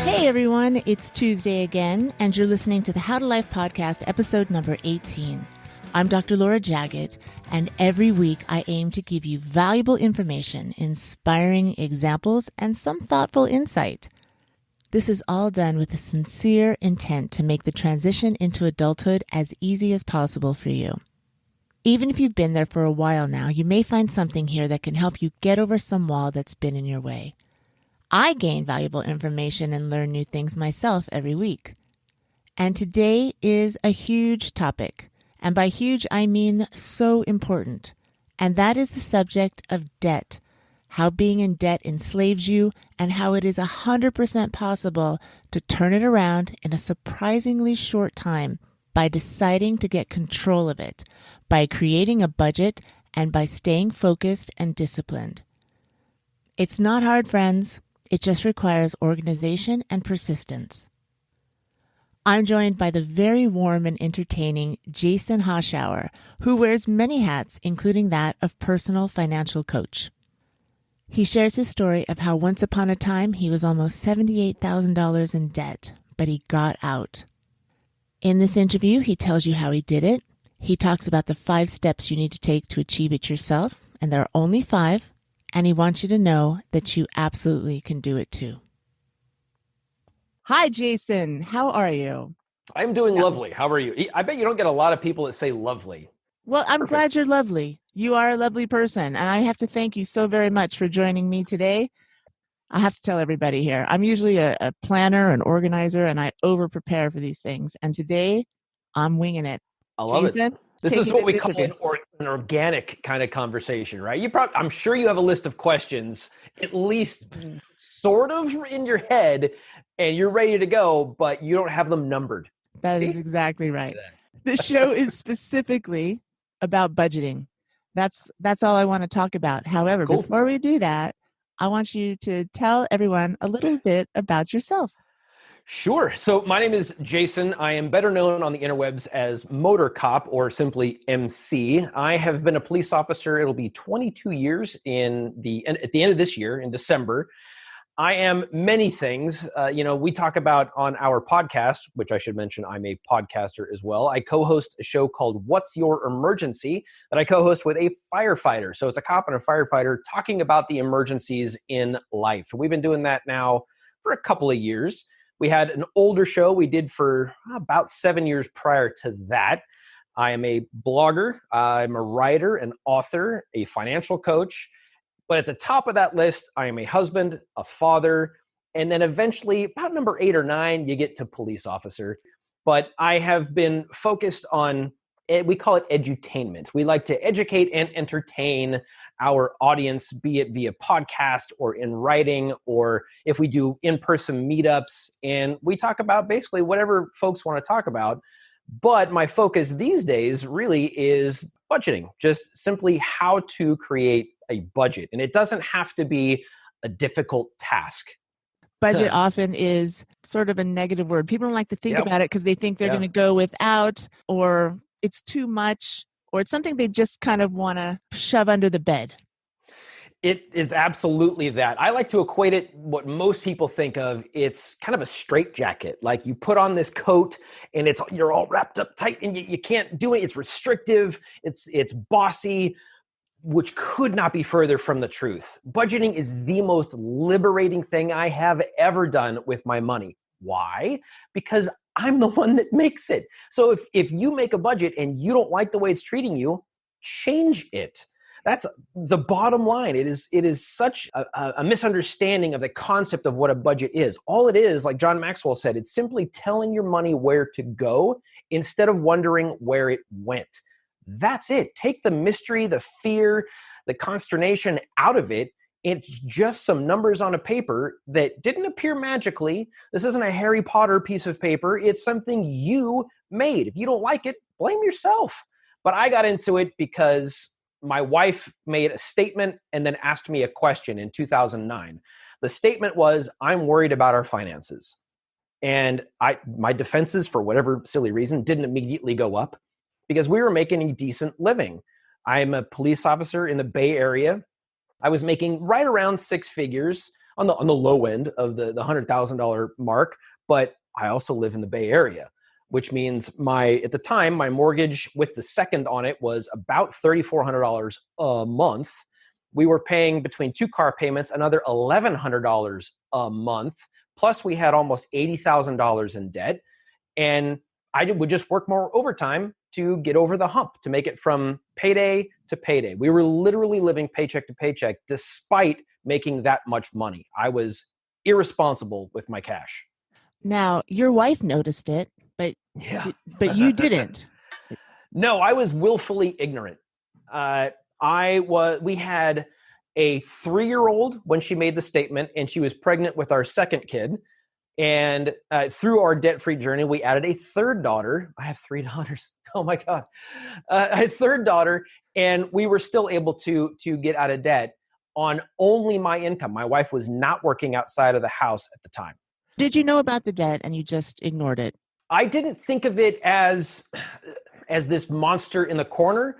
Hey everyone, it's Tuesday again, and you're listening to the How to Life podcast, episode number 18. I'm Dr. Laura Jaggett, and every week I aim to give you valuable information, inspiring examples, and some thoughtful insight. This is all done with a sincere intent to make the transition into adulthood as easy as possible for you. Even if you've been there for a while now, you may find something here that can help you get over some wall that's been in your way. I gain valuable information and learn new things myself every week. And today is a huge topic. And by huge, I mean so important. And that is the subject of debt. How being in debt enslaves you and how it is 100% possible to turn it around in a surprisingly short time by deciding to get control of it, by creating a budget, and by staying focused and disciplined. It's not hard, friends. It just requires organization and persistence. I'm joined by the very warm and entertaining Jason Hoschouer, who wears many hats, including that of personal financial coach. He shares his story of how once upon a time he was almost $78,000 in debt, but he got out. In this interview, he tells you how he did it. He talks about the 5 steps you need to take to achieve it yourself, and there are only 5. And he wants you to know that you absolutely can do it too. Hi, Jason. How are you? I'm doing lovely. How are you? I bet you don't get a lot of people that say lovely. Well, I'm glad you're lovely. You are a lovely person. And I have to thank you so very much for joining me today. I have to tell everybody here, I'm usually a planner, an organizer, and I over-prepare for these things. And today, I'm winging it. I love Jason, it. This is what we call an organic kind of conversation, right? I'm sure you have a list of questions, at least sort of in your head, and you're ready to go, but you don't have them numbered. That is exactly right. The show is specifically about budgeting. That's all I want to talk about. However, Before we do that, I want you to tell everyone a little bit about yourself. Sure. So my name is Jason. I am better known on the interwebs as Motor Cop or simply MC. I have been a police officer. It'll be 22 years at the end of this year in December. I am many things. We talk about on our podcast, which I should mention I'm a podcaster as well. I co-host a show called What's Your Emergency that I co-host with a firefighter. So it's a cop and a firefighter talking about the emergencies in life. We've been doing that now for a couple of years. We had an older show we did for about 7 years prior to that. I am a blogger. I'm a writer, an author, a financial coach. But at the top of that list, I am a husband, a father, and then eventually, about number 8 or 9, you get to police officer. But I have been focused on, we call it edutainment. We like to educate and entertain our audience, be it via podcast or in writing, or if we do in-person meetups, and we talk about basically whatever folks want to talk about. But my focus these days really is budgeting, just simply how to create a budget. And it doesn't have to be a difficult task. Budget often is sort of a negative word. People don't like to think about it because they think they're going to go without, or it's too much, or it's something they just kind of want to shove under the bed. It is absolutely that. I like to equate it, what most people think of, it's kind of a straitjacket. Like you put on this coat and you're all wrapped up tight and you can't do it. It's restrictive. It's bossy, which could not be further from the truth. Budgeting is the most liberating thing I have ever done with my money. Why? Because I'm the one that makes it. So if you make a budget and you don't like the way it's treating you, change it. That's the bottom line. It is such a misunderstanding of the concept of what a budget is. All it is, like John Maxwell said, it's simply telling your money where to go instead of wondering where it went. That's it. Take the mystery, the fear, the consternation out of it. It's just some numbers on a paper that didn't appear magically. This isn't a Harry Potter piece of paper. It's something you made. If you don't like it, blame yourself. But I got into it because my wife made a statement and then asked me a question in 2009. The statement was, I'm worried about our finances. And my defenses, for whatever silly reason, didn't immediately go up because we were making a decent living. I'm a police officer in the Bay Area. I was making right around six figures on the low end of the $100,000 mark, but I also live in the Bay Area, which means at the time, my mortgage with the second on it was about $3,400 a month. We were paying between two car payments, another $1,100 a month. Plus we had almost $80,000 in debt. And I would just work more overtime to get over the hump, to make it from payday to payday. We were literally living paycheck to paycheck despite making that much money. I was irresponsible with my cash. Now, your wife noticed it, but Yeah. but you didn't. No, I was willfully ignorant. We had a 3-year-old when she made the statement, and she was pregnant with our second kid. And through our debt-free journey, we added a third daughter. I have 3 daughters. Oh my God. A third daughter, and we were still able to get out of debt on only my income. My wife was not working outside of the house at the time. Did you know about the debt and you just ignored it? I didn't think of it as this monster in the corner.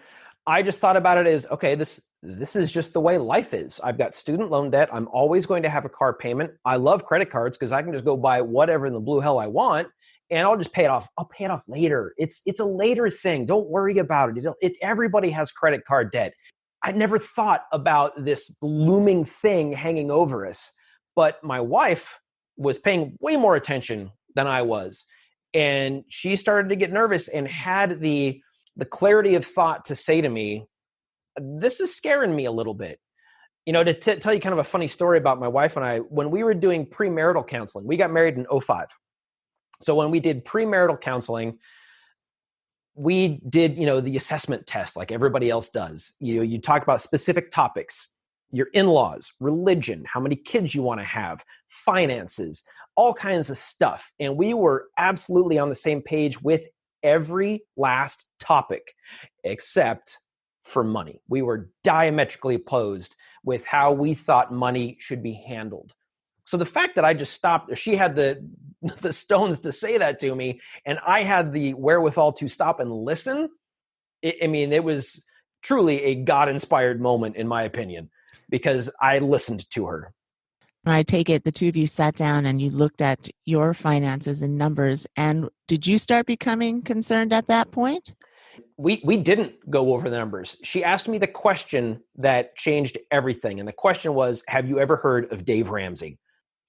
I just thought about it as, okay, this is just the way life is. I've got student loan debt. I'm always going to have a car payment. I love credit cards because I can just go buy whatever in the blue hell I want, and I'll just pay it off. I'll pay it off later. It's a later thing. Don't worry about it. Everybody has credit card debt. I never thought about this looming thing hanging over us, but my wife was paying way more attention than I was. And she started to get nervous and had the clarity of thought to say to me, this is scaring me a little bit. To tell you kind of a funny story about my wife and I, when we were doing premarital counseling, we got married in 2005. So when we did premarital counseling, we did, the assessment test like everybody else does. You talk about specific topics, your in-laws, religion, how many kids you want to have, finances, all kinds of stuff. And we were absolutely on the same page with every last topic, except for money. We were diametrically opposed with how we thought money should be handled. So the fact that I just stopped, she had the stones to say that to me, and I had the wherewithal to stop and listen. It was truly a God-inspired moment, in my opinion, because I listened to her. I take it the two of you sat down and you looked at your finances and numbers. And did you start becoming concerned at that point? We didn't go over the numbers. She asked me the question that changed everything. And the question was, have you ever heard of Dave Ramsey?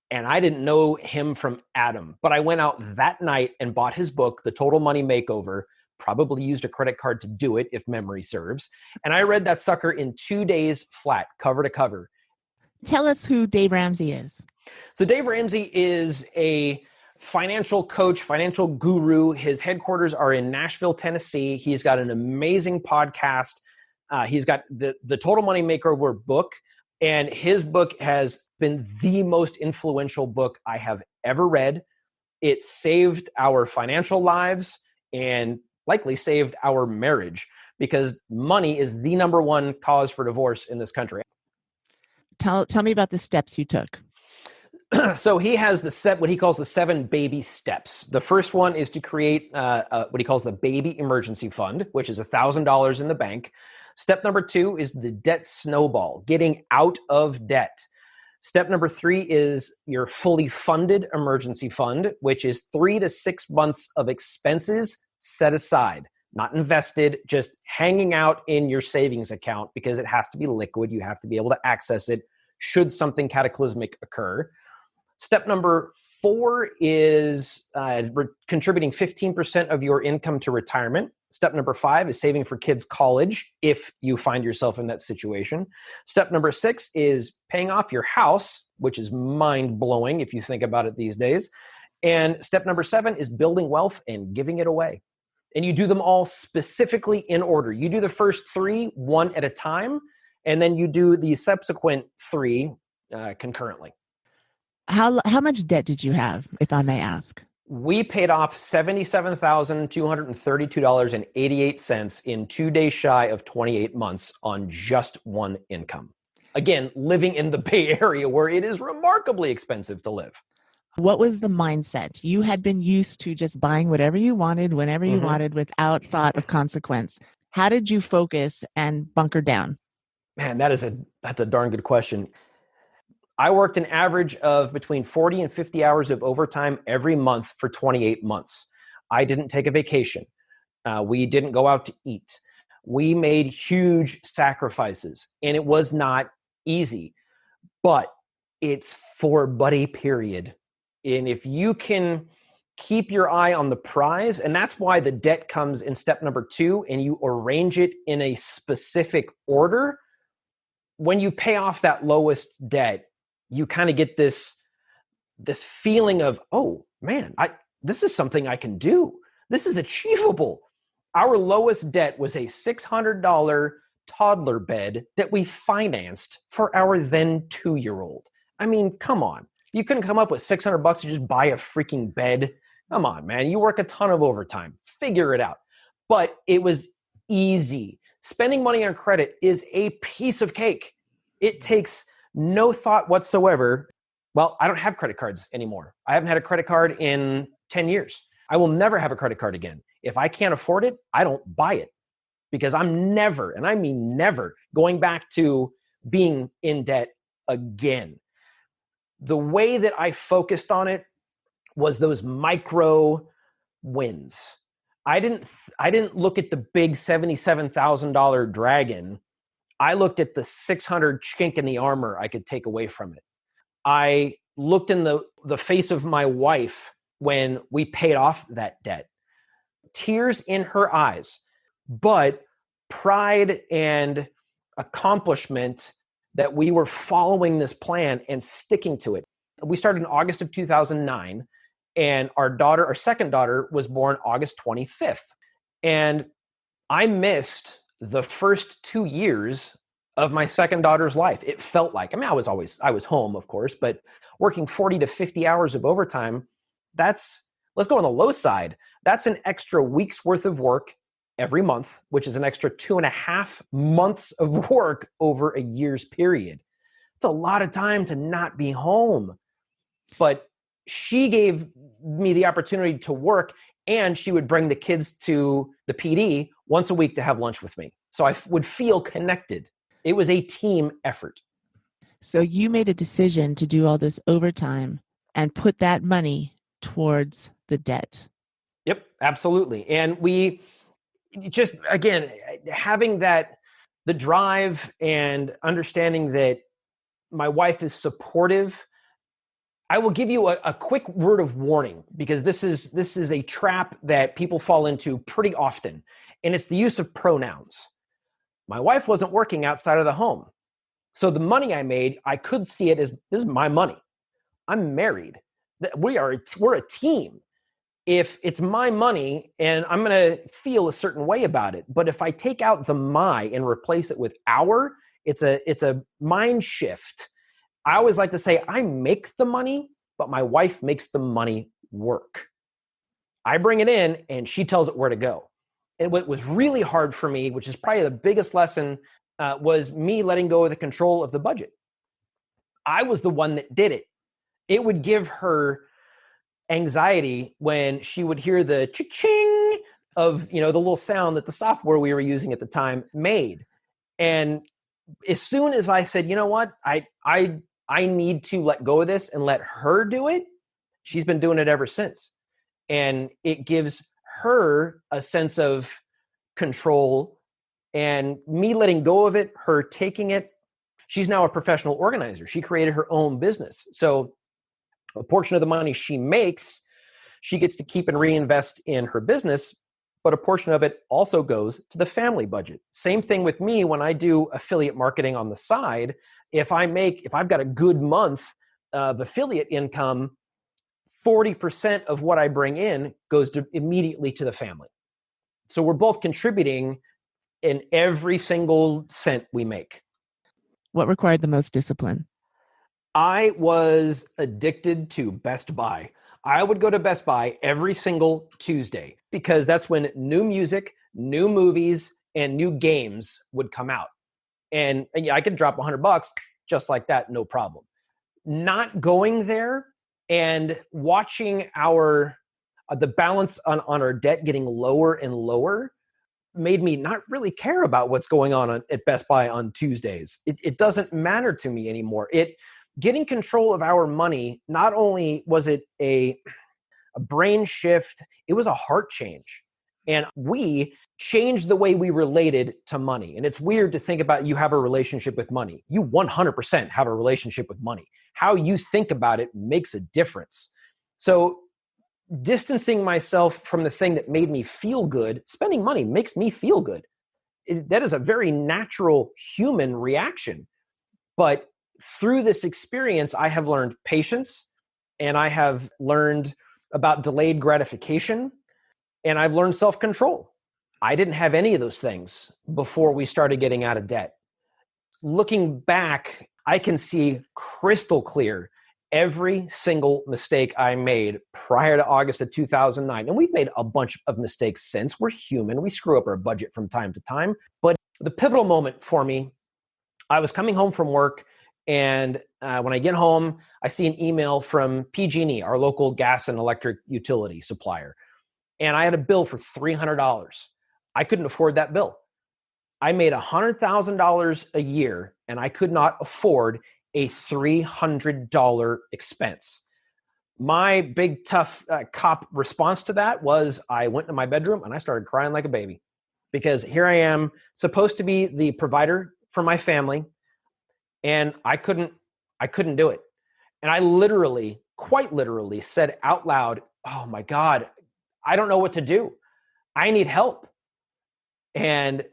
And I didn't know him from Adam, but I went out that night and bought his book, The Total Money Makeover, probably used a credit card to do it if memory serves. And I read that sucker in 2 days flat, cover to cover. Tell us who Dave Ramsey is. So Dave Ramsey is a financial coach, financial guru. His headquarters are in Nashville, Tennessee. He's got an amazing podcast. He's got the Total Money Makeover book, and his book has been the most influential book I have ever read. It saved our financial lives and likely saved our marriage, because money is the number one cause for divorce in this country. Tell me about the steps you took. So he has what he calls the 7 baby steps. The first one is to create what he calls the baby emergency fund, which is $1,000 in the bank. Step number 2 is the debt snowball, getting out of debt. Step number 3 is your fully funded emergency fund, which is 3 to 6 months of expenses set aside, not invested, just hanging out in your savings account, because it has to be liquid. You have to be able to access it should something cataclysmic occur. Step number 4 is contributing 15% of your income to retirement. Step number 5 is saving for kids' college if you find yourself in that situation. Step number 6 is paying off your house, which is mind-blowing if you think about it these days. And step number 7 is building wealth and giving it away. And you do them all specifically in order. You do the first 3 one at a time, and then you do the subsequent 3 concurrently. How much debt did you have, if I may ask? We paid off $77,232.88 in 2 days shy of 28 months on just one income. Again, living in the Bay Area where it is remarkably expensive to live. What was the mindset? You had been used to just buying whatever you wanted, whenever you wanted, without thought of consequence. How did you focus and bunker down? Man, that's a darn good question. I worked an average of between 40 and 50 hours of overtime every month for 28 months. I didn't take a vacation. We didn't go out to eat. We made huge sacrifices, and it was not easy, but it's for buddy, period. And if you can keep your eye on the prize, and that's why the debt comes in step number 2, and you arrange it in a specific order. When you pay off that lowest debt, you kind of get this feeling of, oh man, this is something I can do. This is achievable. Our lowest debt was a $600 toddler bed that we financed for our then 2-year-old. I mean, come on. You couldn't come up with $600 to just buy a freaking bed. Come on, man. You work a ton of overtime. Figure it out. But it was easy. Spending money on credit is a piece of cake. It takes no thought whatsoever. Well, I don't have credit cards anymore. I haven't had a credit card in 10 years. I will never have a credit card again. If I can't afford it, I don't buy it, because I'm never, and I mean never, going back to being in debt again. The way that I focused on it was those micro wins. I didn't look at the big $77,000 dragon. I looked at the 600 chink in the armor I could take away from it. I looked in the face of my wife when we paid off that debt. Tears in her eyes, but pride and accomplishment that we were following this plan and sticking to it. We started in August of 2009, and our second daughter, was born August 25th. And I missed the first 2 years of my second daughter's life. It felt like, I mean, I was home, of course, but working 40 to 50 hours of overtime, let's go on the low side. That's an extra week's worth of work every month, which is an extra 2.5 months of work over a year's period. It's a lot of time to not be home. But she gave me the opportunity to work, and she would bring the kids to the PD once a week to have lunch with me. So I would feel connected. It was a team effort. So you made a decision to do all this overtime and put that money towards the debt. Yep, absolutely. And we just, again, having the drive and understanding that my wife is supportive. I will give you a quick word of warning, because this is a trap that people fall into pretty often, and it's the use of pronouns. My wife wasn't working outside of the home, so the money I made, I could see it as, this is my money. I'm married. We're a team. If it's my money, and I'm going to feel a certain way about it, but if I take out the my and replace it with our, it's a mind shift. I always like to say I make the money, but my wife makes the money work. I bring it in and she tells it where to go. And what was really hard for me, which is probably the biggest lesson, was me letting go of the control of the budget. I was the one that did it. It would give her anxiety when she would hear the cha-ching of, the little sound that the software we were using at the time made. And as soon as I said, you know what, I need to let go of this and let her do it, she's been doing it ever since. And it gives her a sense of control, and me letting go of it, her taking it. She's now a professional organizer. She created her own business. So a portion of the money she makes, she gets to keep and reinvest in her business, but a portion of it also goes to the family budget. Same thing with me when I do affiliate marketing on the side. If I've got a good month of affiliate income, 40% of what I bring in goes immediately to the family. So we're both contributing in every single cent we make. What required the most discipline? I was addicted to Best Buy. I would go to Best Buy every single Tuesday because that's when new music, new movies, and new games would come out. And yeah, I could drop $100 just like that, no problem. Not going there and watching the balance on our debt getting lower and lower made me not really care about what's going on at Best Buy on Tuesdays. It doesn't matter to me anymore. Getting control of our money, not only was it a brain shift, it was a heart change. And we changed the way we related to money. And it's weird to think about you have a relationship with money. You 100% have a relationship with money. How you think about it makes a difference. So distancing myself from the thing that made me feel good, spending money makes me feel good. That is a very natural human reaction. But through this experience, I have learned patience, and I have learned about delayed gratification, and I've learned self-control. I didn't have any of those things before we started getting out of debt. Looking back, I can see crystal clear every single mistake I made prior to August of 2009. And we've made a bunch of mistakes since. We're human. We screw up our budget from time to time. But the pivotal moment for me, I was coming home from work, and when I get home, I see an email from PG&E, our local gas and electric utility supplier. And I had a bill for $300. I couldn't afford that bill. I made $100,000 a year, and I could not afford a $300 expense. My big tough cop response to that was I went to my bedroom and I started crying like a baby, because here I am supposed to be the provider for my family, and I couldn't do it. And I literally, quite literally said out loud, "Oh my God, I don't know what to do. I need help." And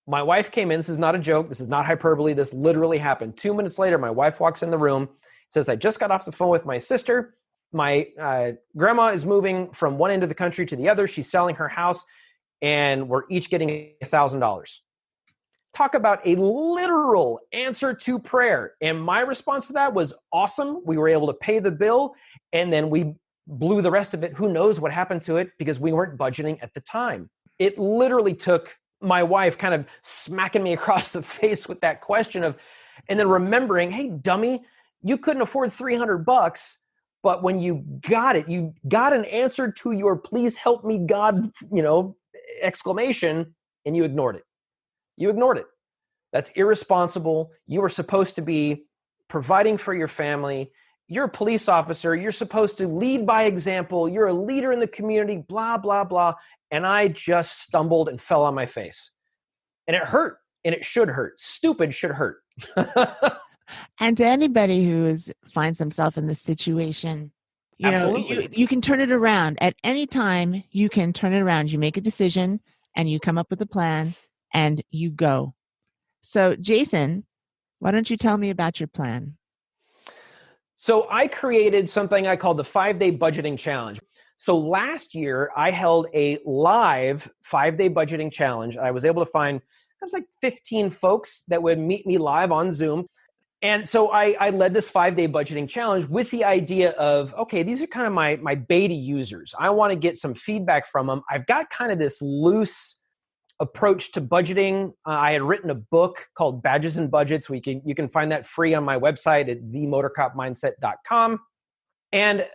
my wife came in. This is not a joke. This is not hyperbole. This literally happened. 2 minutes later, my wife walks in the room, says, "I just got off the phone with my sister. My grandma is moving from one end of the country to the other. She's selling her house, and we're each getting $1,000. Talk about a literal answer to prayer. And my response to that was awesome. We were able to pay the bill, and then we blew the rest of it. Who knows what happened to it, because we weren't budgeting at the time. It literally took my wife kind of smacking me across the face with that question and then remembering, "Hey, dummy, you couldn't afford $300, but when you got it, you got an answer to your 'please help me God,' exclamation, and you ignored it. You ignored it. That's irresponsible. You were supposed to be providing for your family. You're a police officer. You're supposed to lead by example. You're a leader in the community, blah, blah, blah." And I just stumbled and fell on my face. And it hurt, and it should hurt. Stupid should hurt. And to anybody who finds themselves in this situation, you can turn it around. At any time, you can turn it around. You make a decision, and you come up with a plan, and you go. So, Jason, why don't you tell me about your plan? So I created something I called the 5-Day Budgeting Challenge. So last year, I held a live 5-day budgeting challenge. I was able to find, 15 folks that would meet me live on Zoom. And so I led this 5-day budgeting challenge with the idea of, okay, these are kind of my beta users. I want to get some feedback from them. I've got kind of this loose approach to budgeting. I had written a book called Badges and Budgets. You can find that free on my website at themotorcopmindset.com. And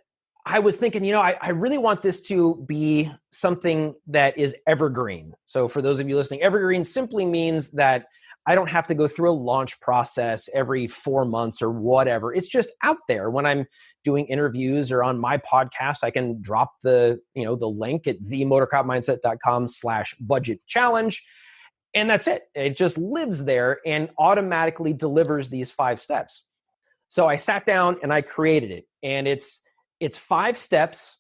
I was thinking, I really want this to be something that is evergreen. So for those of you listening, evergreen simply means that I don't have to go through a launch process every 4 months or whatever. It's just out there. When I'm doing interviews or on my podcast, I can drop the link at themotorcopmindset.com/budget challenge. And that's it. It just lives there and automatically delivers these 5 steps. So I sat down and I created it. And it's 5 steps.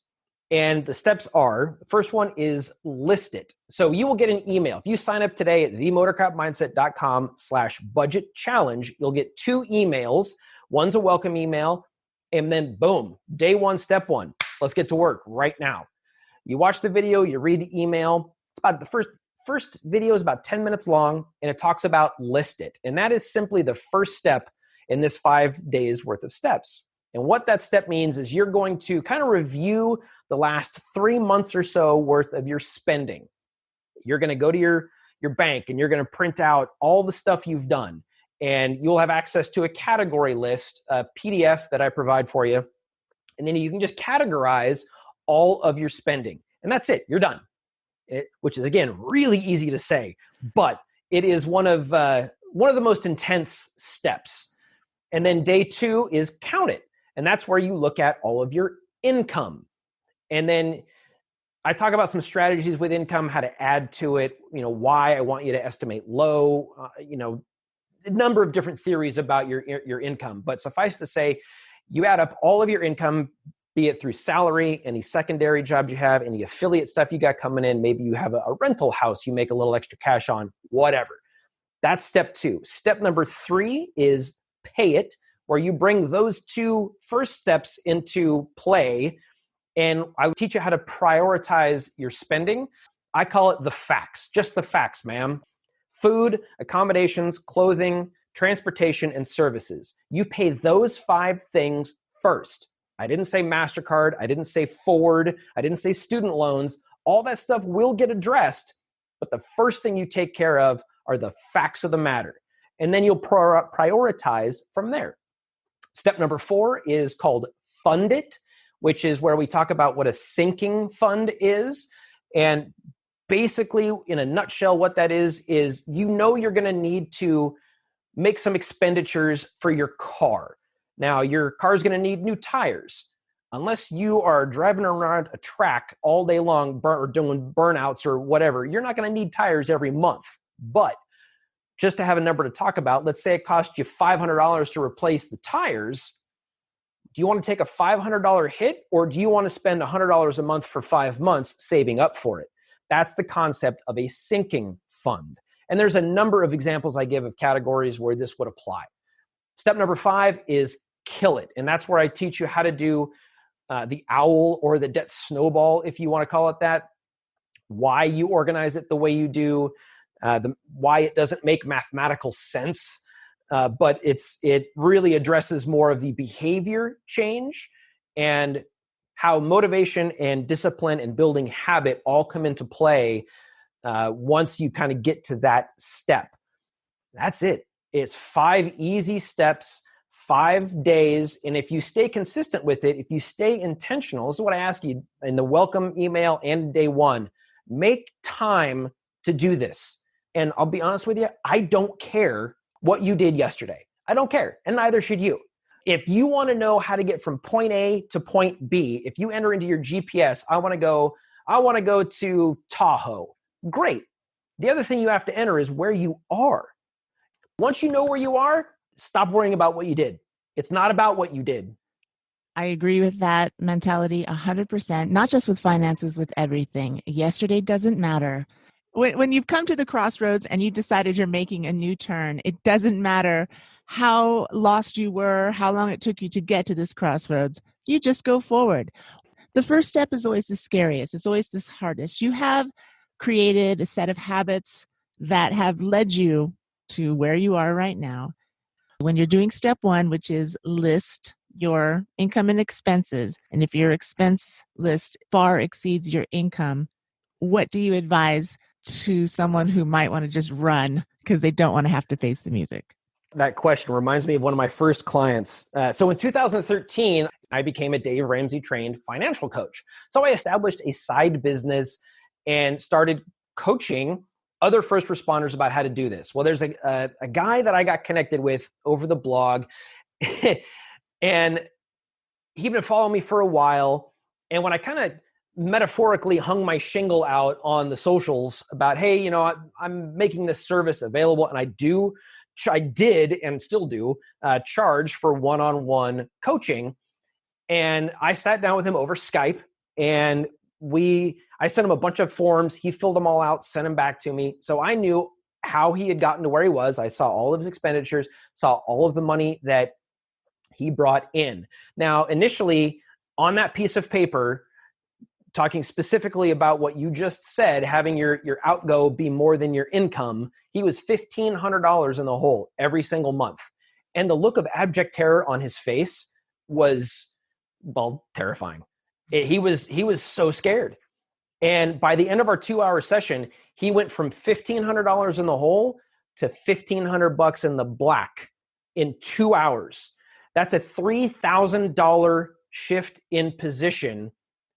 And the steps are, the first one is list it. So you will get an email. If you sign up today at themotorcopmindset.com/budget challenge, you'll get 2 emails. One's a welcome email. And then boom, day 1, step 1. Let's get to work right now. You watch the video, you read the email. It's about the first video is about 10 minutes long, and it talks about list it. And that is simply the first step in this 5 days worth of steps. And what that step means is you're going to kind of review the last 3 months or so worth of your spending. You're going to go to your bank and you're going to print out all the stuff you've done. And you'll have access to a category list, a PDF that I provide for you. And then you can just categorize all of your spending. And that's it. You're done. which is, again, really easy to say, but it is one of the most intense steps. And then day 2 is count it. And that's where you look at all of your income. And then I talk about some strategies with income, how to add to it, why I want you to estimate low, a number of different theories about your income. But suffice to say, you add up all of your income, be it through salary, any secondary jobs you have, any affiliate stuff you got coming in. Maybe you have a rental house you make a little extra cash on, whatever. That's step 2. Step number 3 is pay it, where you bring those 2 first steps into play. And I will teach you how to prioritize your spending. I call it the facts, just the facts, ma'am. Food, accommodations, clothing, transportation, and services. You pay those 5 things first. I didn't say MasterCard. I didn't say Ford. I didn't say student loans. All that stuff will get addressed, but the first thing you take care of are the facts of the matter. And then you'll prioritize from there. Step number 4 is called fund it, which is where we talk about what a sinking fund is. And basically, in a nutshell, what that is you're going to need to make some expenditures for your car. Now, your car is going to need new tires. Unless you are driving around a track all day long or doing burnouts or whatever, you're not going to need tires every month. But just to have a number to talk about, let's say it cost you $500 to replace the tires. Do you want to take a $500 hit, or do you want to spend $100 a month for 5 months saving up for it? That's the concept of a sinking fund. And there's a number of examples I give of categories where this would apply. Step number 5 is kill it. And that's where I teach you how to do the owl or the debt snowball, if you want to call it that, why you organize it the way you do, why it doesn't make mathematical sense, but it really addresses more of the behavior change and how motivation and discipline and building habit all come into play once you kind of get to that step. That's it. It's 5 easy steps, 5 days. And if you stay consistent with it, if you stay intentional, this is what I ask you in the welcome email and day 1, make time to do this. And I'll be honest with you, I don't care what you did yesterday. I don't care. And neither should you. If you want to know how to get from point A to point B, if you enter into your GPS, I want to go to Tahoe. Great. The other thing you have to enter is where you are. Once you know where you are, stop worrying about what you did. It's not about what you did. I agree with that mentality 100%, not just with finances, with everything. Yesterday doesn't matter. When you've come to the crossroads and you decided you're making a new turn, it doesn't matter how lost you were, how long it took you to get to this crossroads. You just go forward. The first step is always the scariest. It's always the hardest. You have created a set of habits that have led you to where you are right now. When you're doing step 1, which is list your income and expenses, and if your expense list far exceeds your income, what do you advise to someone who might want to just run because they don't want to have to face the music? That question reminds me of one of my first clients. So in 2013, I became a Dave Ramsey trained financial coach. So I established a side business and started coaching other first responders about how to do this. Well, there's a guy that I got connected with over the blog, and he'd been following me for a while. And when I kind of metaphorically hung my shingle out on the socials about, hey, I'm making this service available, and I did and still do charge for one-on-one coaching. And I sat down with him over Skype, and I sent him a bunch of forms. He filled them all out, sent them back to me. So I knew how he had gotten to where he was. I saw all of his expenditures, saw all of the money that he brought in. Now, initially on that piece of paper, talking specifically about what you just said, having your outgo be more than your income, he was $1,500 in the hole every single month. And the look of abject terror on his face was, well, terrifying. He was so scared. And by the end of our 2-hour session, he went from $1,500 in the hole to $1,500 in the black in 2 hours. That's a $3,000 shift in position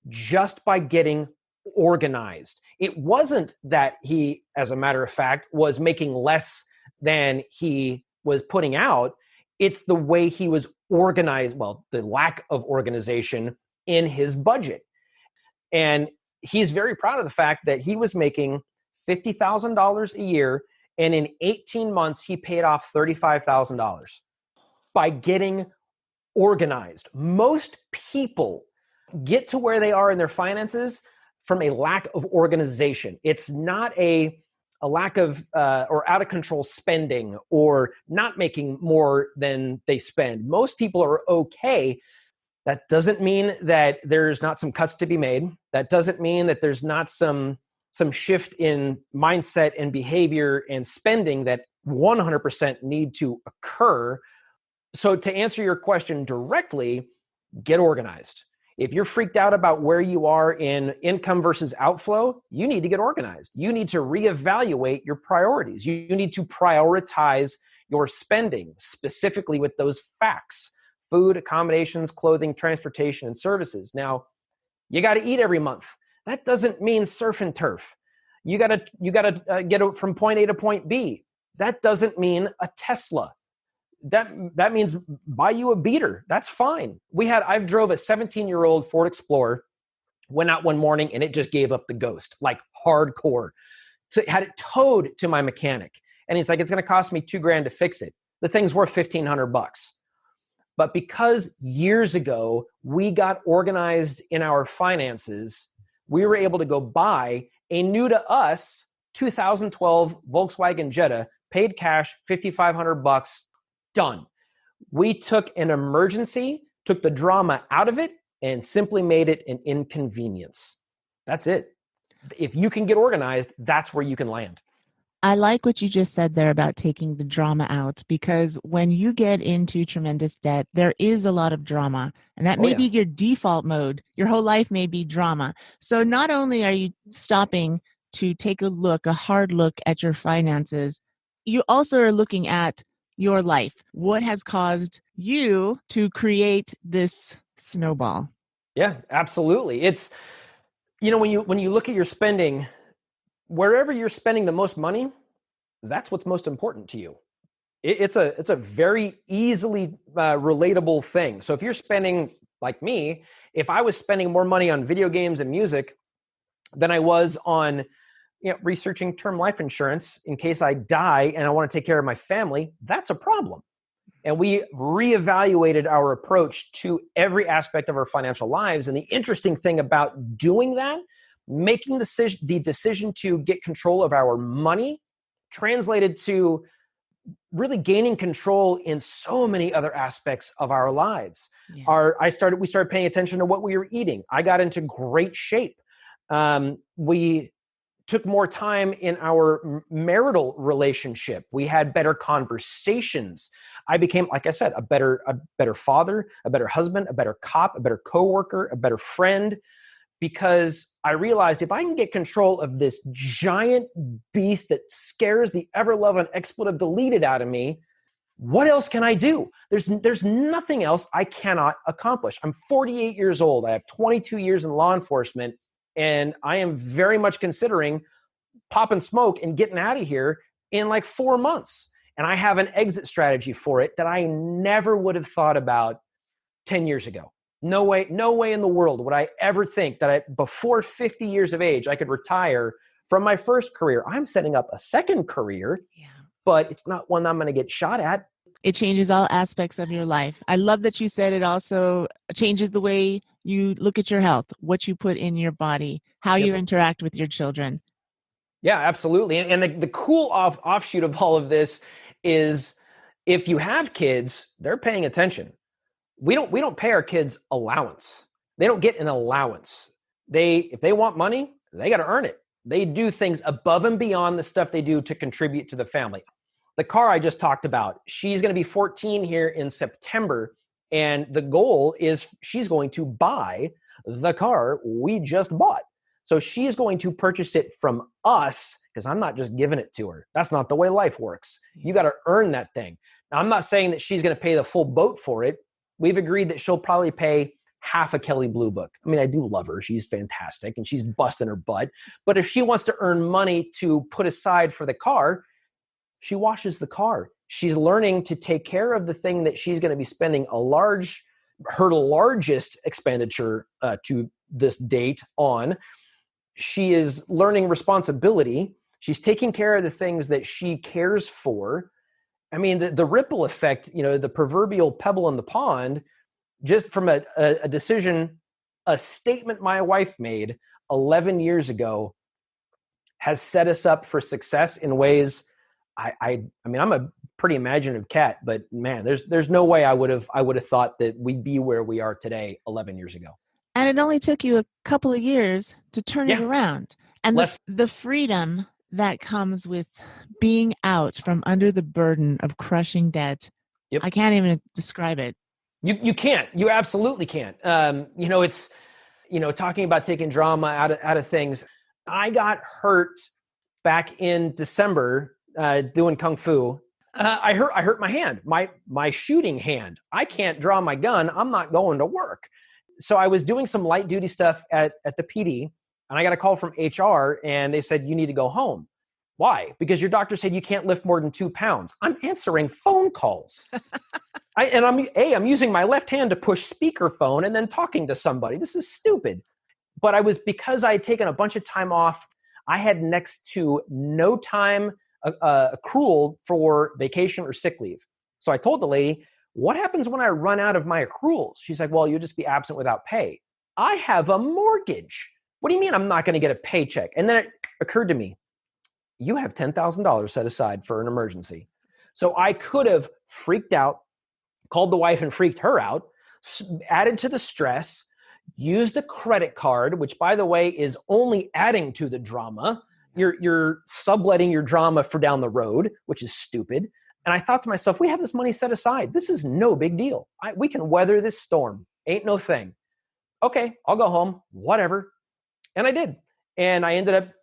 just by getting organized. It wasn't that he, as a matter of fact, was making less than he was putting out. It's the way he was organized, well, the lack of organization in his budget. And he's very proud of the fact that he was making $50,000 a year, and in 18 months, he paid off $35,000 by getting organized. Most people get to where they are in their finances from a lack of organization. It's not a lack of or out of control spending or not making more than they spend. Most people are okay. That doesn't mean that there's not some cuts to be made. That doesn't mean that there's not some shift in mindset and behavior and spending that 100% need to occur. So to answer your question directly, get organized. If you're freaked out about where you are in income versus outflow, you need to get organized. You need to reevaluate your priorities. You need to prioritize your spending, specifically with those facts: food, accommodations, clothing, transportation, and services. Now, you got to eat every month. That doesn't mean surf and turf. You got to get from point A to point B. That doesn't mean a Tesla. That means buy you a beater. That's fine. I drove a 17-year-old Ford Explorer, went out one morning and it just gave up the ghost, like hardcore. So had it towed to my mechanic, and he's like, it's going to cost me $2,000 to fix it. The thing's worth $1,500. But because years ago we got organized in our finances, we were able to go buy a new to us 2012 Volkswagen Jetta, paid cash, $5,500. Done. We took an emergency, took the drama out of it, and simply made it an inconvenience. That's it. If you can get organized, that's where you can land. I like what you just said there about taking the drama out, because when you get into tremendous debt, there is a lot of drama, and that may be your default mode. Your whole life may be drama. So not only are you stopping to take a hard look at your finances, you also are looking at your life. What has caused you to create this snowball? Yeah, absolutely. It's, when you look at your spending, wherever you're spending the most money, that's what's most important to you. It's a very easily relatable thing. So if you're spending, like me, if I was spending more money on video games and music than I was on researching term life insurance in case I die and I want to take care of my family, that's a problem. And we reevaluated our approach to every aspect of our financial lives. And the interesting thing about doing that, making the decision to get control of our money, translated to really gaining control in so many other aspects of our lives. Yeah. We started paying attention to what we were eating. I got into great shape. We took more time in our marital relationship. We had better conversations. I became, like I said, a better father, a better husband, a better cop, a better coworker, a better friend, because I realized if I can get control of this giant beast that scares the ever-loving expletive deleted out of me, what else can I do? There's nothing else I cannot accomplish. I'm 48 years old. I have 22 years in law enforcement. And I am very much considering popping smoke and getting out of here in like 4 months. And I have an exit strategy for it that I never would have thought about 10 years ago. No way in the world would I ever think that before 50 years of age, I could retire from my first career. I'm setting up a second career, but it's not one I'm going to get shot at. It changes all aspects of your life. I love that you said it also changes the way you look at your health, what you put in your body, how you interact with your children. Yeah, absolutely. And the cool offshoot of all of this is if you have kids, they're paying attention. We don't pay our kids allowance. They don't get an allowance. If they want money, they got to earn it. They do things above and beyond the stuff they do to contribute to the family. The car I just talked about, she's going to be 14 here in September. And the goal is she's going to buy the car we just bought. So she's going to purchase it from us because I'm not just giving it to her. That's not the way life works. You got to earn that thing. Now, I'm not saying that she's going to pay the full boat for it. We've agreed that she'll probably pay half a Kelly Blue Book. I mean, I do love her. She's fantastic and she's busting her butt. But if she wants to earn money to put aside for the car, she washes the car. She's learning to take care of the thing that she's going to be spending her largest expenditure to this date on. She is learning responsibility. She's taking care of the things that she cares for. I mean, the ripple effect, the proverbial pebble in the pond, just from a decision, a statement my wife made 11 years ago has set us up for success in ways. I mean, I'm a pretty imaginative cat, but man, there's no way I would have thought that we'd be where we are today 11 years ago. And it only took you a couple of years to turn it around. And the freedom that comes with being out from under the burden of crushing debt, I can't even describe it. You can't. You absolutely can't. It's, talking about taking drama out of things. I got hurt back in December doing Kung Fu. I hurt my hand, my shooting hand. I can't draw my gun. I'm not going to work. So I was doing some light duty stuff at the PD, and I got a call from HR, and they said, you need to go home. Why? Because your doctor said you can't lift more than 2 pounds. I'm answering phone calls. I'm using my left hand to push speakerphone and then talking to somebody. This is stupid. But because I had taken a bunch of time off, I had next to no time accrual for vacation or sick leave. So I told the lady, what happens when I run out of my accruals? She's like, well, you'll just be absent without pay. I have a mortgage. What do you mean I'm not going to get a paycheck? And then it occurred to me, you have $10,000 set aside for an emergency. So I could have freaked out, called the wife and freaked her out, added to the stress, used a credit card, which, by the way, is only adding to the drama. You're subletting your drama for down the road, which is stupid. And I thought to myself, we have this money set aside. This is no big deal. We can weather this storm. Ain't no thing. Okay, I'll go home, whatever. And I did. And I ended up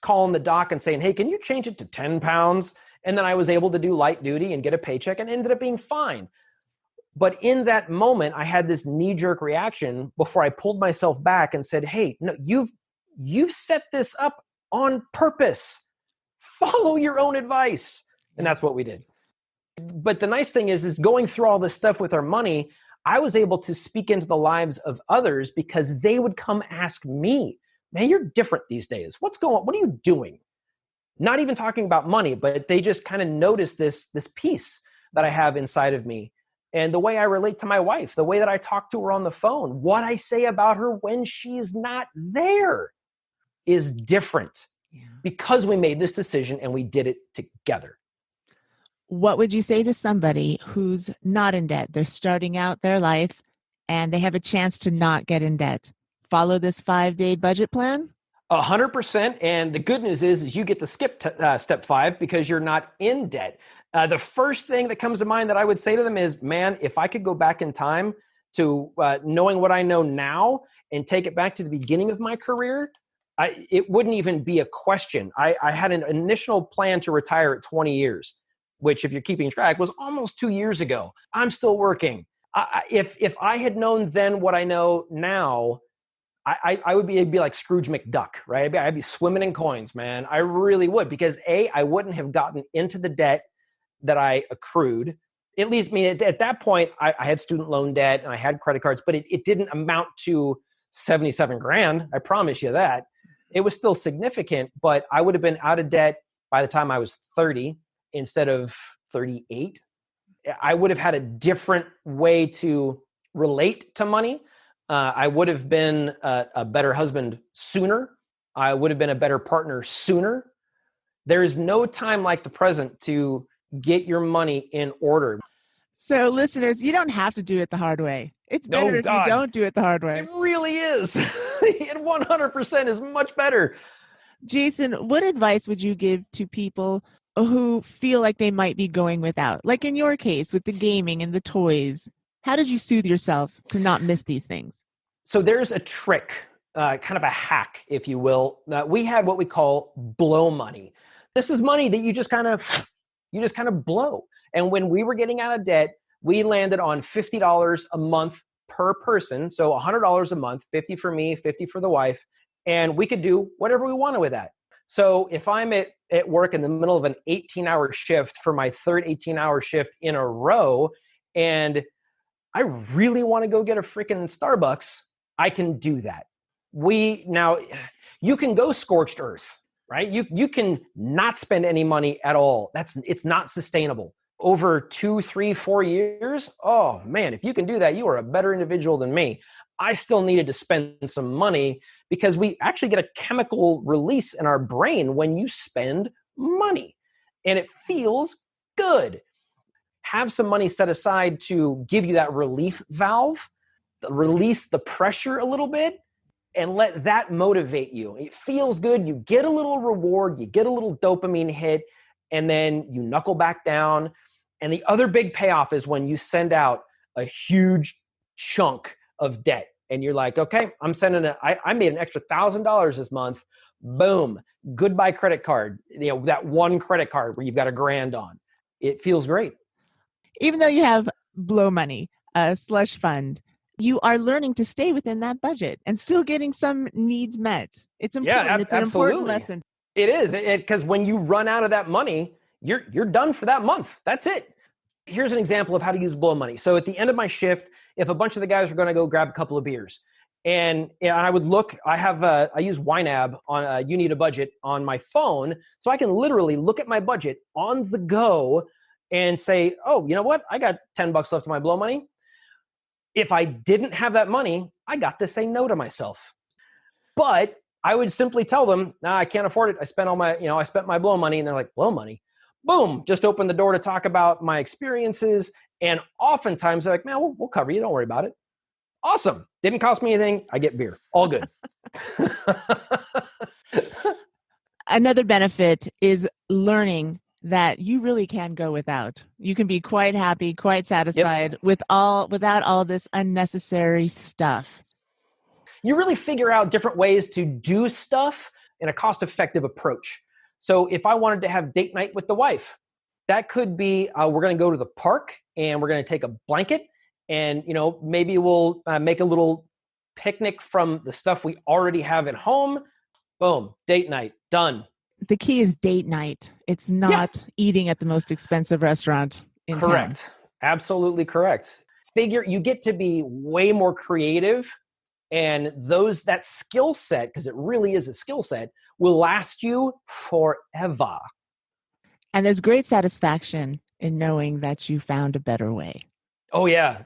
calling the doc and saying, hey, can you change it to 10 pounds? And then I was able to do light duty and get a paycheck and ended up being fine. But in that moment, I had this knee-jerk reaction before I pulled myself back and said, hey, no, you've set this up on purpose. Follow your own advice. And that's what we did. But the nice thing is going through all this stuff with our money, I was able to speak into the lives of others because they would come ask me, man, you're different these days. What's going on? What are you doing? Not even talking about money, but they just kind of notice this piece that I have inside of me. And the way I relate to my wife, the way that I talk to her on the phone, what I say about her when she's not there is different because we made this decision and we did it together. What would you say to somebody who's not in debt? They're starting out their life and they have a chance to not get in debt. Follow this 5-day budget plan? 100%. And the good news is you get to skip step 5 because you're not in debt. The first thing that comes to mind that I would say to them is, man, if I could go back in time to knowing what I know now and take it back to the beginning of my career, it wouldn't even be a question. I had an initial plan to retire at 20 years, which, if you're keeping track, was almost 2 years ago. I'm still working. If I had known then what I know now, I would be like Scrooge McDuck, right? I'd be swimming in coins, man. I really would, because I wouldn't have gotten into the debt that I accrued. At least, I mean, at that point, I had student loan debt and I had credit cards, but it didn't amount to 77 grand. I promise you that. It was still significant, but I would have been out of debt by the time I was 30 instead of 38. I would have had a different way to relate to money. I would have been a better husband sooner. I would have been a better partner sooner. There is no time like the present to get your money in order. So listeners, you don't have to do it the hard way. It's better if you don't do it the hard way. It really is. It 100% is much better. Jason, what advice would you give to people who feel like they might be going without? Like in your case with the gaming and the toys, how did you soothe yourself to not miss these things? So there's a trick, kind of a hack, if you will. We had what we call blow money. This is money that you just kind of blow. And when we were getting out of debt, we landed on $50 a month per person. So $100 a month, 50 for me, 50 for the wife. And we could do whatever we wanted with that. So if I'm at work in the middle of an 18-hour shift for my third 18-hour shift in a row, and I really want to go get a freaking Starbucks, I can do that. Now, you can go scorched earth, right? You can not spend any money at all. It's not sustainable. Over 2, 3, 4 years, oh man, if you can do that, you are a better individual than me. I still needed to spend some money because we actually get a chemical release in our brain when you spend money, and it feels good. Have some money set aside to give you that relief valve, release the pressure a little bit, and let that motivate you. It feels good. You get a little reward, you get a little dopamine hit, and then you knuckle back down. And the other big payoff is when you send out a huge chunk of debt and you're like, okay, I made an extra $1,000 this month. Boom. Goodbye credit card. That one credit card where you've got $1,000 on. It feels great. Even though you have blow money, a slush fund, you are learning to stay within that budget and still getting some needs met. It's important. Yeah, it's an important lesson. It is, because when you run out of that money, you're done for that month. That's it. Here's an example of how to use blow money. So at the end of my shift, if a bunch of the guys were going to go grab a couple of beers, and I would look, I use YNAB on You Need a Budget on my phone, so I can literally look at my budget on the go and say, oh, you know what? I got $10 left of my blow money. If I didn't have that money, I got to say no to myself. But I would simply tell them, nah, I can't afford it. I spent I spent my blow money. And they're like, blow money? Boom, just open the door to talk about my experiences. And oftentimes they're like, man, we'll cover you. Don't worry about it. Awesome. Didn't cost me anything. I get beer. All good. Another benefit is learning that you really can go without. You can be quite happy, quite satisfied without all this unnecessary stuff. You really figure out different ways to do stuff in a cost-effective approach. So if I wanted to have date night with the wife, that could be, we're going to go to the park and we're going to take a blanket and, maybe we'll make a little picnic from the stuff we already have at home. Boom, date night, done. The key is date night. It's not eating at the most expensive restaurant in town. Correct. Absolutely correct. You get to be way more creative, and that skill set, because it really is a skill set, will last you forever. And there's great satisfaction in knowing that you found a better way. Oh, yeah.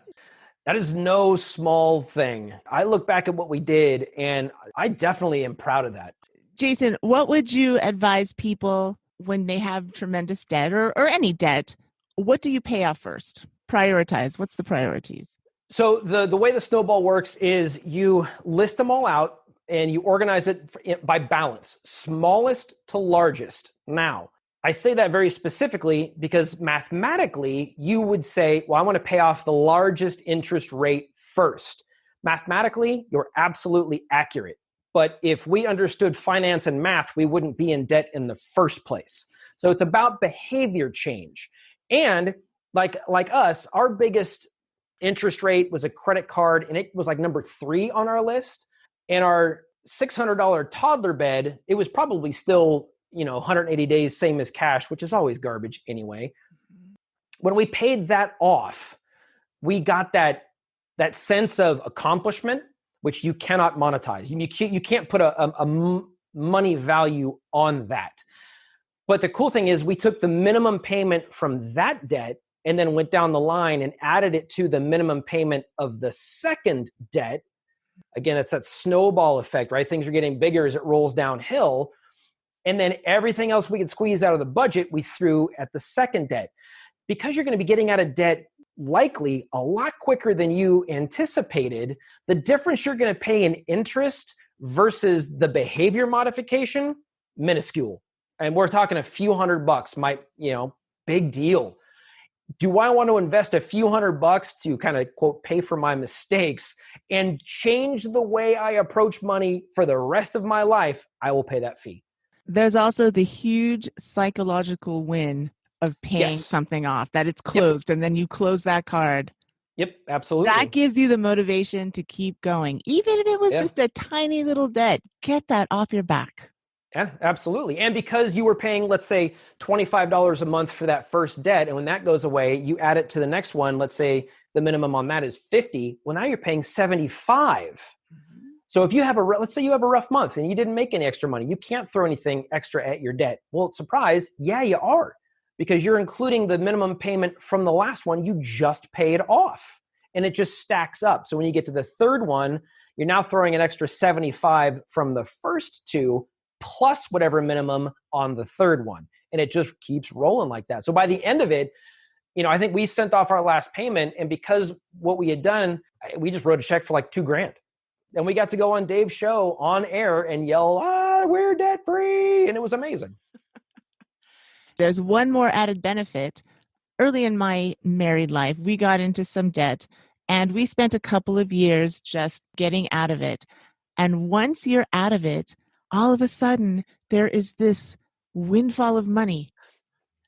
That is no small thing. I look back at what we did, and I definitely am proud of that. Jason, what would you advise people when they have tremendous debt or any debt? What do you pay off first? Prioritize. What's the priorities? So the way the snowball works is you list them all out and you organize it by balance, smallest to largest. Now, I say that very specifically because mathematically you would say, well, I want to pay off the largest interest rate first. Mathematically, you're absolutely accurate. But if we understood finance and math, we wouldn't be in debt in the first place. So it's about behavior change. And like us, our biggest interest rate was a credit card, and it was like number 3 on our list. And our $600 toddler bed, it was probably still, 180 days, same as cash, which is always garbage anyway. When we paid that off, we got that sense of accomplishment, which you cannot monetize. You can't put a money value on that. But the cool thing is we took the minimum payment from that debt and then went down the line and added it to the minimum payment of the second debt. Again, it's that snowball effect, right? Things are getting bigger as it rolls downhill. And then everything else we could squeeze out of the budget, we threw at the second debt. Because you're going to be getting out of debt likely a lot quicker than you anticipated, the difference you're going to pay in interest versus the behavior modification, minuscule. And we're talking a few $100, big deal. Do I want to invest a few $100 to kind of, quote, pay for my mistakes and change the way I approach money for the rest of my life? I will pay that fee. There's also the huge psychological win of paying something off, that it's closed, and then you close that card Yep, That absolutely. gives you the motivation to keep going. Even if it was Yeah. just a tiny little debt, get that off your back. Yeah, absolutely. And because you were paying, let's say, $25 a month for that first debt, and when that goes away, you add it to the next one. Let's say the minimum on that is 50. Well, now you're paying 75. Mhm. So if you have let's say you have a rough month and you didn't make any extra money, you can't throw anything extra at your debt. Well, surprise, yeah, you are, because you're including the minimum payment from the last one you just paid off. And it just stacks up. So when you get to the third one, you're now throwing an extra 75 from the first two plus whatever minimum on the third one. And it just keeps rolling like that. So by the end of it, I think we sent off our last payment, and because what we had done, we just wrote a check for like $2,000. And we got to go on Dave's show on air and yell, we're debt free. And it was amazing. There's one more added benefit. Early in my married life, we got into some debt and we spent a couple of years just getting out of it. And once you're out of it, all of a sudden there is this windfall of money.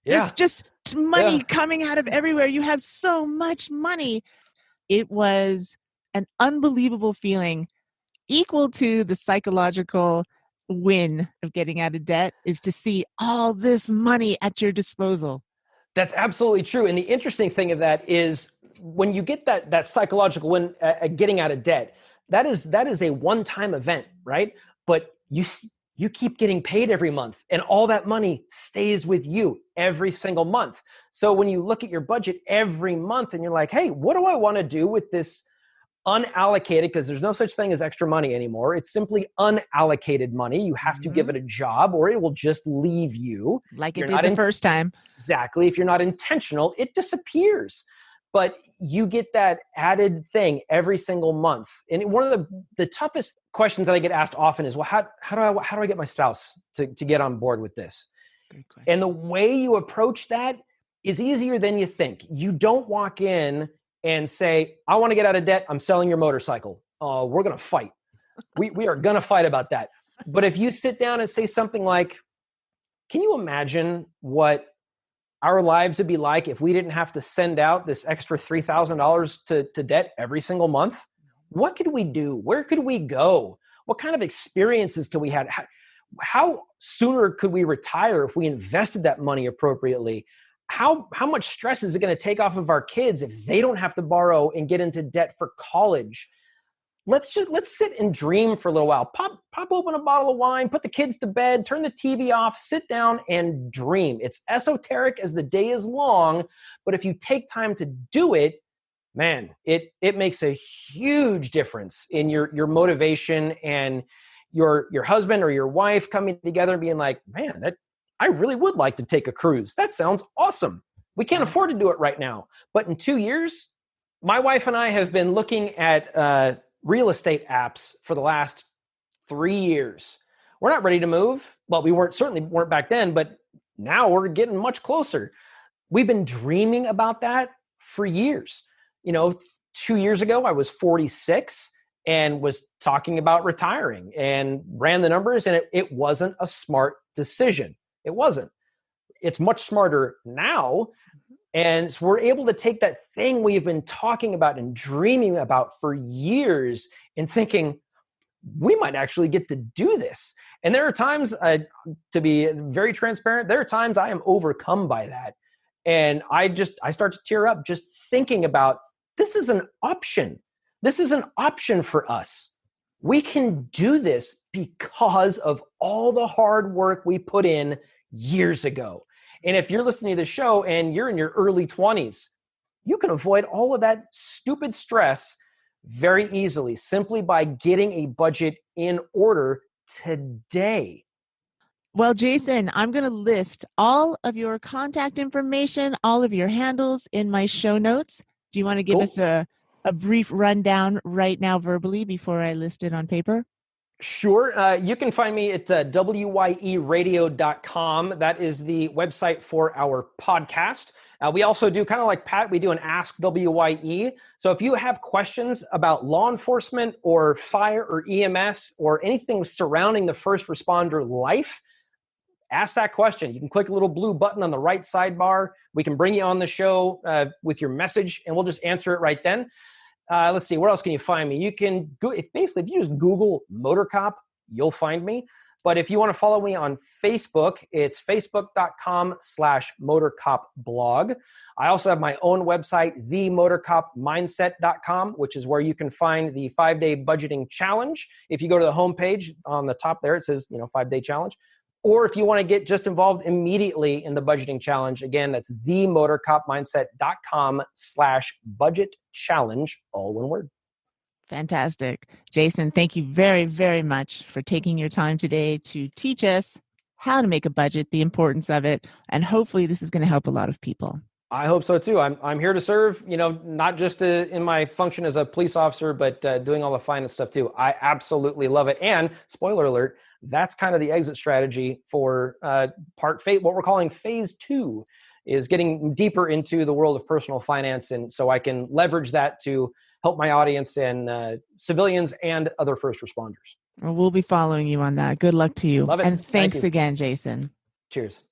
This Yeah. just money Yeah. coming out of everywhere. You have so much money. It was an unbelievable feeling, equal to the psychological win of getting out of debt, is to see all this money at your disposal. That's absolutely true. And the interesting thing of that is when you get that psychological win at getting out of debt, that is a one-time event, right? But you keep getting paid every month, and all that money stays with you every single month. So when you look at your budget every month and you're like, hey, what do I want to do with this unallocated, because there's no such thing as extra money anymore. It's simply unallocated money. You have to give it a job or it will just leave you. Like it You're did not the first time. exactly. If you're not intentional, it disappears. But you get that added thing every single month. And one of the toughest questions that I get asked often is, well, how do I get my spouse to get on board with this? Good question. And the way you approach that is easier than you think. You don't walk in and say, I want to get out of debt. I'm selling your motorcycle. We're going to fight. We are going to fight about that. But if you sit down and say something like, can you imagine what our lives would be like if we didn't have to send out this extra $3,000 to debt every single month? What could we do? Where could we go? What kind of experiences could we have? How sooner could we retire if we invested that money appropriately? How much stress is it going to take off of our kids if they don't have to borrow and get into debt for college? Let's sit and dream for a little while. Pop open a bottle of wine, put the kids to bed, turn the TV off, sit down and dream. It's esoteric as the day is long, but if you take time to do it, man, it makes a huge difference in your motivation and your husband or your wife coming together and being like, man, I really would like to take a cruise. That sounds awesome. We can't afford to do it right now, but in 2 years, my wife and I have been looking at real estate apps for the last 3 years. We're not ready to move. Well, we certainly weren't back then, but now we're getting much closer. We've been dreaming about that for years. 2 years ago, I was 46 and was talking about retiring and ran the numbers, and it wasn't a smart decision. It wasn't. It's much smarter now. And so we're able to take that thing we've been talking about and dreaming about for years and thinking, we might actually get to do this. And there are times, to be very transparent, there are times I am overcome by that. And I start to tear up just thinking about, this is an option. This is an option for us. We can do this because of all the hard work we put in years ago. And if you're listening to the show and you're in your early 20s, you can avoid all of that stupid stress very easily simply by getting a budget in order today. Well, Jason, I'm going to list all of your contact information, all of your handles in my show notes. Do you want to give us a brief rundown right now verbally before I list it on paper? Sure. You can find me at wyeradio.com. That is the website for our podcast. We also do, kind of like Pat, we do an Ask WYE. So if you have questions about law enforcement or fire or EMS or anything surrounding the first responder life, ask that question. You can click a little blue button on the right sidebar. We can bring you on the show with your message, and we'll just answer it right then. Let's see, where else can you find me? You can go, if you just Google Motor Cop, you'll find me. But if you want to follow me on Facebook, it's facebook.com/motorcopblog. I also have my own website, themotorcopmindset.com, which is where you can find the 5-day budgeting challenge. If you go to the homepage on the top there, it says, 5-day challenge. Or if you want to get just involved immediately in the budgeting challenge, again, that's themotorcopmindset.com/budget challenge, all one word. Fantastic. Jason, thank you very, very much for taking your time today to teach us how to make a budget, the importance of it, and hopefully this is going to help a lot of people. I hope so too. I'm here to serve, not just in my function as a police officer, but doing all the finance stuff too. I absolutely love it. And spoiler alert, that's kind of the exit strategy for what we're calling phase 2, is getting deeper into the world of personal finance. And so I can leverage that to help my audience and civilians and other first responders. Well, we'll be following you on that. Good luck to you. Love it. And thanks again, Jason. Cheers.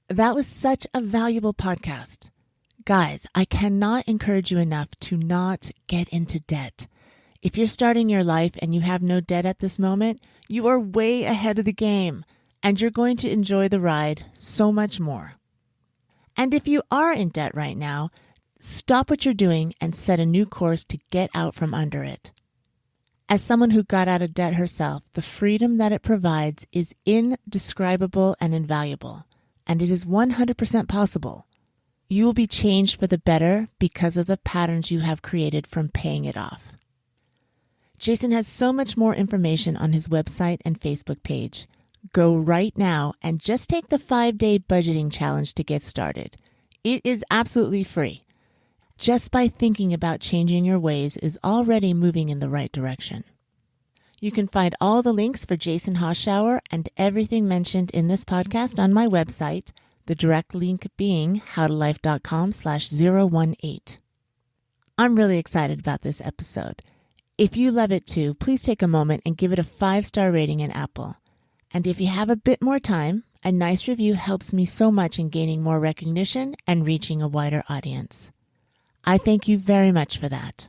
That was such a valuable podcast. Guys, I cannot encourage you enough to not get into debt. If you're starting your life and you have no debt at this moment, you are way ahead of the game, and you're going to enjoy the ride so much more. And if you are in debt right now, stop what you're doing and set a new course to get out from under it. As someone who got out of debt herself, the freedom that it provides is indescribable and invaluable, and it is 100% possible. You will be changed for the better because of the patterns you have created from paying it off. Jason has so much more information on his website and Facebook page. Go right now and just take the 5-day budgeting challenge to get started. It is absolutely free. Just by thinking about changing your ways is already moving in the right direction. You can find all the links for Jason Hoschouer and everything mentioned in this podcast on my website, the direct link being howtolife.com/018. I'm really excited about this episode. If you love it too, please take a moment and give it a 5-star rating in Apple. And if you have a bit more time, a nice review helps me so much in gaining more recognition and reaching a wider audience. I thank you very much for that.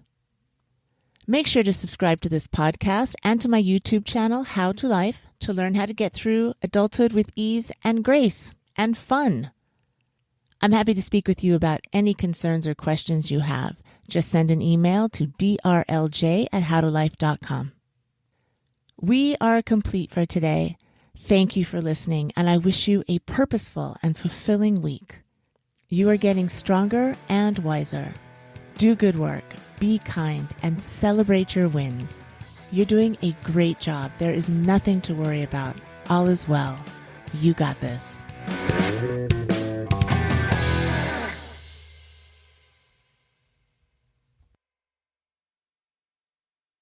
Make sure to subscribe to this podcast and to my YouTube channel, How to Life, to learn how to get through adulthood with ease and grace and fun. I'm happy to speak with you about any concerns or questions you have. Just send an email to drlj@howtolife.com. We are complete for today. Thank you for listening, and I wish you a purposeful and fulfilling week. You are getting stronger and wiser. Do good work, be kind, and celebrate your wins. You're doing a great job. There is nothing to worry about. All is well. You got this.